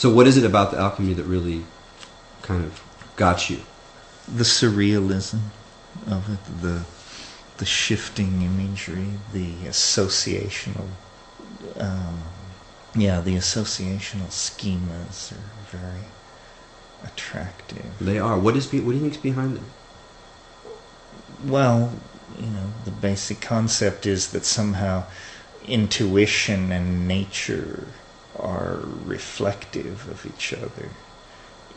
So what is it about the alchemy that really kind of got you? The surrealism of it, the shifting imagery, the associational, the associational schemas are very attractive. They are. What do you think's behind them? Well, the basic concept is that somehow intuition and nature are reflective of each other.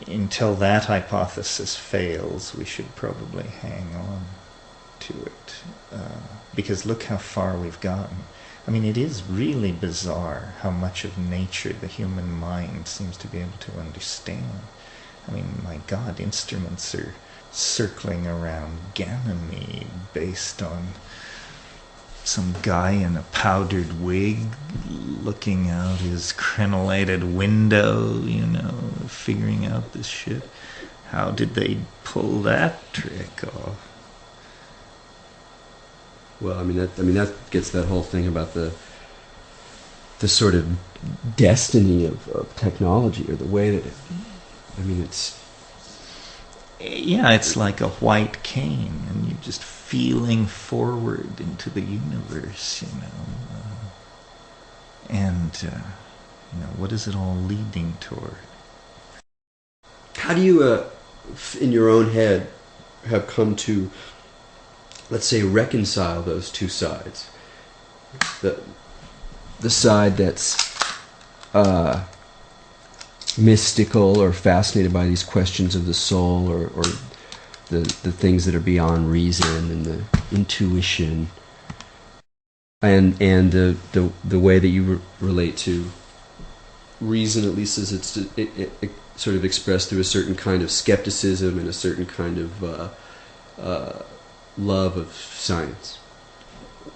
Until that hypothesis fails, we should probably hang on to it. Because look how far we've gotten. I mean, it is really bizarre how much of nature the human mind seems to be able to understand. I mean, my God, instruments are circling around Ganymede based on some guy in a powdered wig looking out his crenellated window, figuring out this shit. How did they pull that trick off? Well, that gets that whole thing about the sort of destiny of technology, or the way that it's... Yeah, it's like a white cane, and you're just feeling forward into the universe, what is it all leading toward? How do you, in your own head, have come to, let's say, reconcile those two sides? The side that's mystical or fascinated by these questions of the soul, or the things that are beyond reason, and the intuition, and the way that you relate to reason, at least as it's it sort of expressed through a certain kind of skepticism and a certain kind of love of science.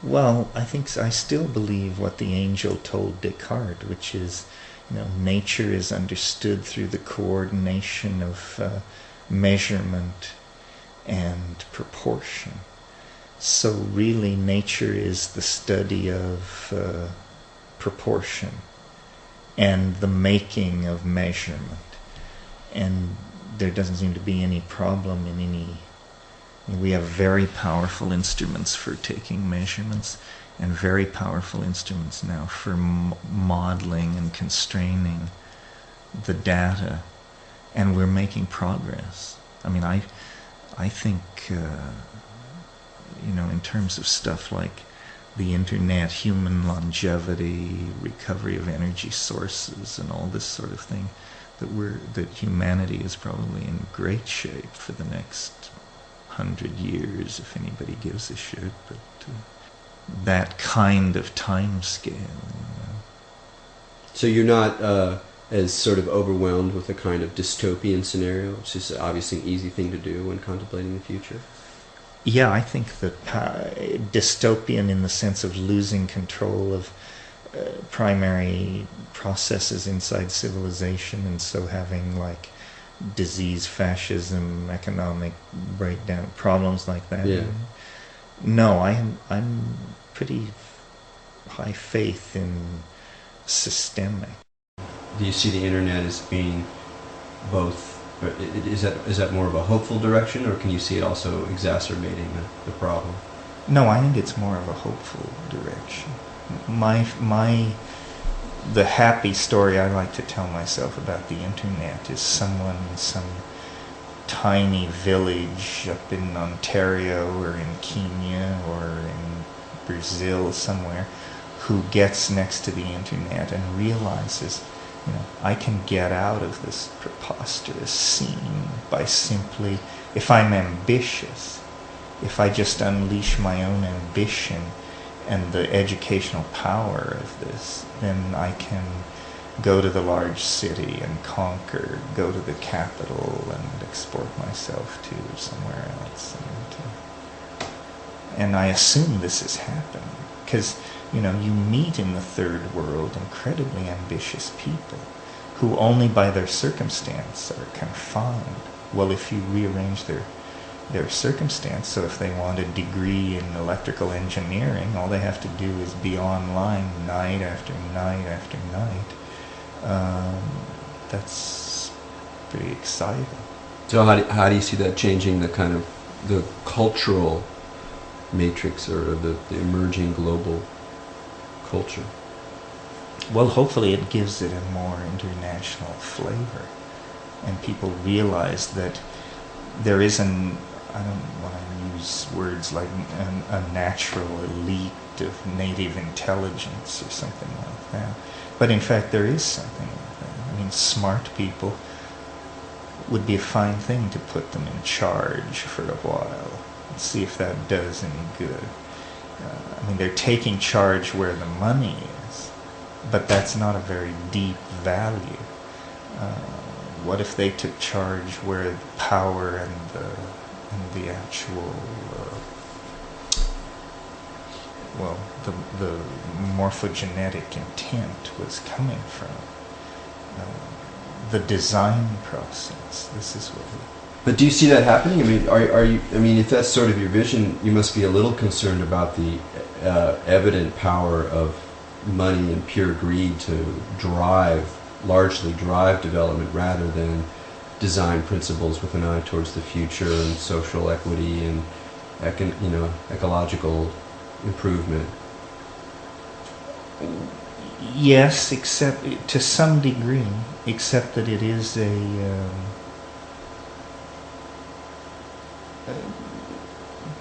Well, I still believe what the angel told Descartes, which is, nature is understood through the coordination of measurement and proportion. So really, nature is the study of proportion and the making of measurement. And there doesn't seem to be any problem in any... We have very powerful instruments for taking measurements, and very powerful instruments now for modeling and constraining the data, and we're making progress. I think, in terms of stuff like the internet, human longevity, recovery of energy sources, and all this sort of thing, that humanity is probably in great shape for the next 100 years, if anybody gives a shit. But that kind of time scale. So you're not as sort of overwhelmed with a kind of dystopian scenario, which is obviously an easy thing to do when contemplating the future? Yeah, I think that dystopian in the sense of losing control of primary processes inside civilization, and so having like disease, fascism, economic breakdown, problems like that. Yeah. No, I'm pretty high faith in systemic. Do you see the internet as being both? Is that more of a hopeful direction, or can you see it also exacerbating the problem? No, I think it's more of a hopeful direction. The happy story I like to tell myself about the internet is someone in some tiny village up in Ontario or in Kenya or in Brazil somewhere who gets next to the internet and realizes, I can get out of this preposterous scene by simply, if I'm ambitious, if I just unleash my own ambition and the educational power of this, then I can go to the large city and conquer, go to the capital and export myself to somewhere else. And I assume this is happening because, you meet in the third world incredibly ambitious people who only by their circumstance are confined. Well, if you rearrange their circumstance, so if they want a degree in electrical engineering, all they have to do is be online night after night after night, that's pretty exciting. So how do you see that changing the kind of the cultural matrix or the emerging global culture? Well, hopefully it gives it a more international flavor, and people realize that there is I don't want to use words like a natural elite of native intelligence or something like that, but in fact there is something like that. I mean, smart people would be a fine thing to put them in charge for a while and see if that does any good. I mean, they're taking charge where the money is, but that's not a very deep value. What if they took charge where the power and the actual the morphogenetic intent was coming from? The design process. This is what But do you see that happening? I mean, are you? I mean, if that's sort of your vision, you must be a little concerned about the evident power of money and pure greed to largely drive development, rather than design principles with an eye towards the future and social equity and ecological improvement. Yes, except to some degree, except that it is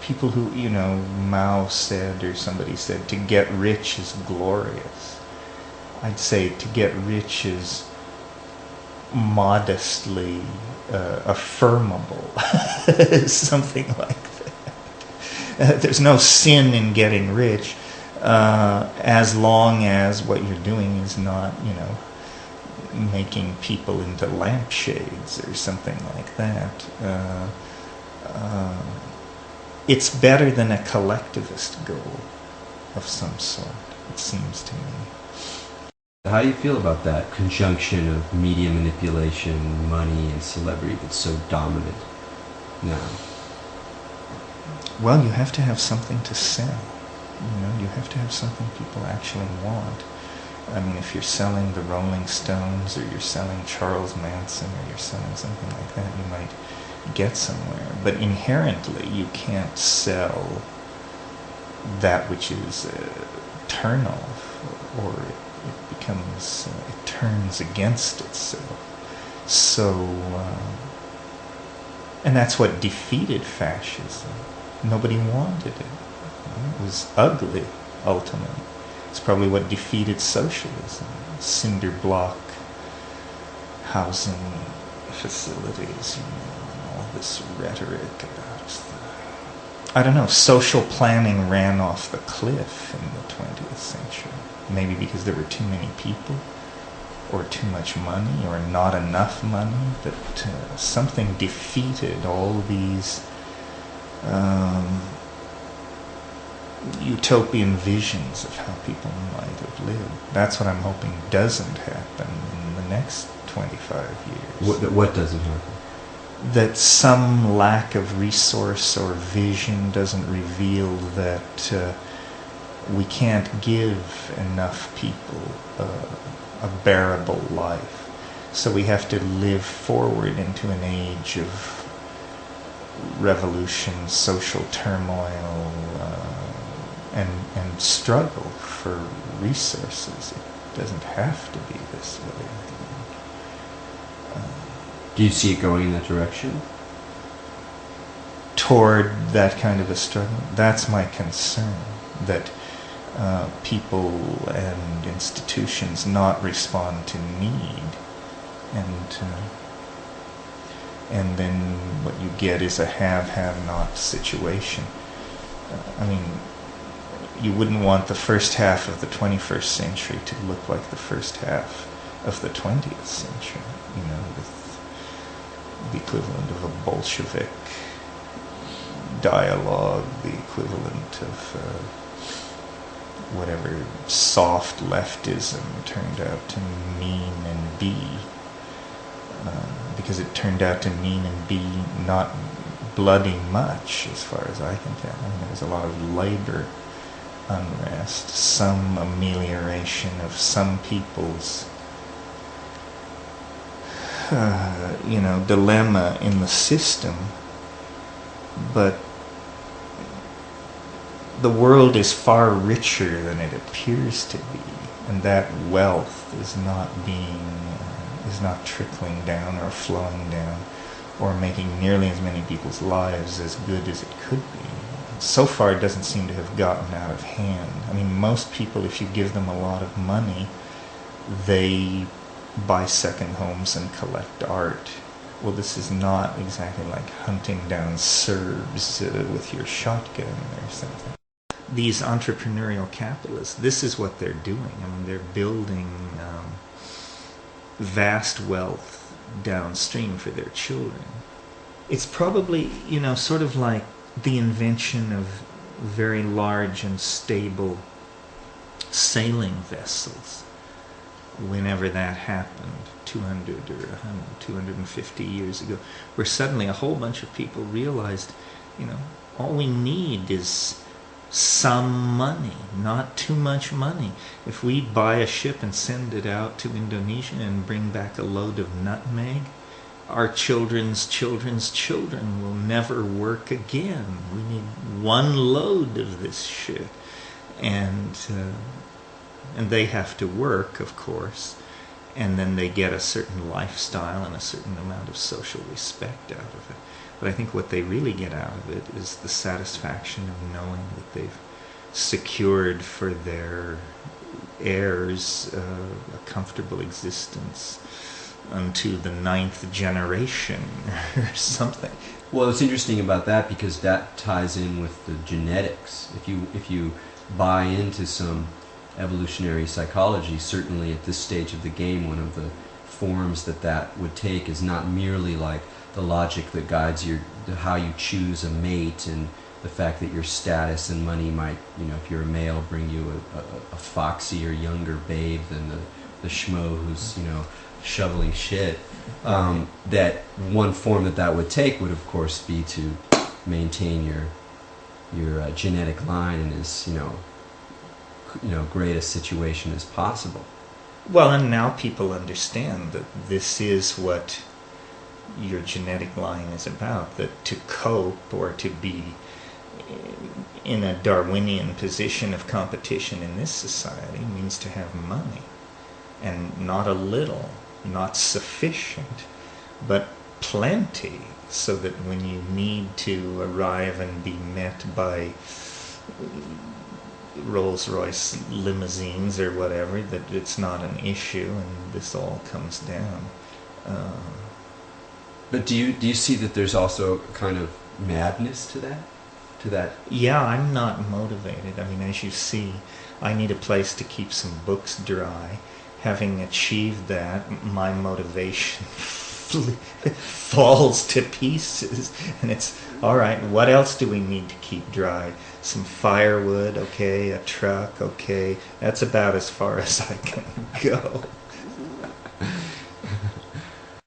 people who, Mao said, or somebody said, to get rich is glorious. I'd say to get rich is modestly affirmable, something like that. There's no sin in getting rich, as long as what you're doing is not, making people into lampshades or something like that. It's better than a collectivist goal of some sort, it seems to me. How do you feel about that conjunction of media manipulation, money, and celebrity that's so dominant now? Well, you have to have something to sell. You have to have something people actually want. I mean, if you're selling the Rolling Stones, or you're selling Charles Manson, or you're selling something like that, you might get somewhere. But inherently, you can't sell that which is turn off, or it turns against itself. So, and that's what defeated fascism. Nobody wanted it. It was ugly, ultimately. It's probably what defeated socialism. Cinder block housing facilities, all this rhetoric about, I don't know, social planning ran off the cliff in the 20th century. Maybe because there were too many people, or too much money, or not enough money, but something defeated all these utopian visions of how people might have lived. That's what I'm hoping doesn't happen in the next 25 years. What doesn't happen? That some lack of resource or vision doesn't reveal that we can't give enough people a bearable life. So we have to live forward into an age of revolution, social turmoil, and struggle for resources. It doesn't have to be this way. Do you see it going in that direction? Toward that kind of a struggle? That's my concern, that people and institutions not respond to need, and then what you get is a have-not situation. I mean, you wouldn't want the first half of the 21st century to look like the first half of the 20th century, with the equivalent of a Bolshevik dialogue, the equivalent of whatever soft leftism turned out to mean and be, because it turned out to mean and be not bloody much, as far as I can tell. I mean, there was a lot of labor unrest, some amelioration of some people's dilemma in the system, but the world is far richer than it appears to be, and that wealth is not trickling down or flowing down or making nearly as many people's lives as good as it could be. So far, it doesn't seem to have gotten out of hand. I mean, most people, if you give them a lot of money, they buy second homes and collect art. Well, this is not exactly like hunting down Serbs with your shotgun or something. These entrepreneurial capitalists, this is what they're doing. I mean, they're building vast wealth downstream for their children. It's probably, sort of like the invention of very large and stable sailing vessels. Whenever that happened, 200 or 250 years ago, where suddenly a whole bunch of people realized, all we need is some money, not too much money. If we buy a ship and send it out to Indonesia and bring back a load of nutmeg, our children's children's children will never work again. We need one load of this shit. And they have to work, of course, and then they get a certain lifestyle and a certain amount of social respect out of it. But I think what they really get out of it is the satisfaction of knowing that they've secured for their heirs a comfortable existence unto the 9th generation or something. Well, it's interesting about that because that ties in with the genetics. If you buy into some evolutionary psychology, certainly at this stage of the game, one of the forms that would take is not merely like the logic that guides how you choose a mate, and the fact that your status and money might, if you're a male, bring you a foxier, younger babe than the schmo who's, shoveling shit. That one form that would take would, of course, be to maintain your genetic line in as, great a situation as possible. Well, and now people understand that this is what your genetic line is about, that to cope or to be in a Darwinian position of competition in this society means to have money, and not a little, not sufficient, but plenty, so that when you need to arrive and be met by Rolls-Royce limousines or whatever, that it's not an issue, and this all comes down. But do you see that there's also kind of madness to that? Yeah, I'm not motivated. I mean, as you see, I need a place to keep some books dry. Having achieved that, my motivation falls to pieces. And it's, all right, what else do we need to keep dry? Some firewood, okay, a truck, okay. That's about as far as I can go.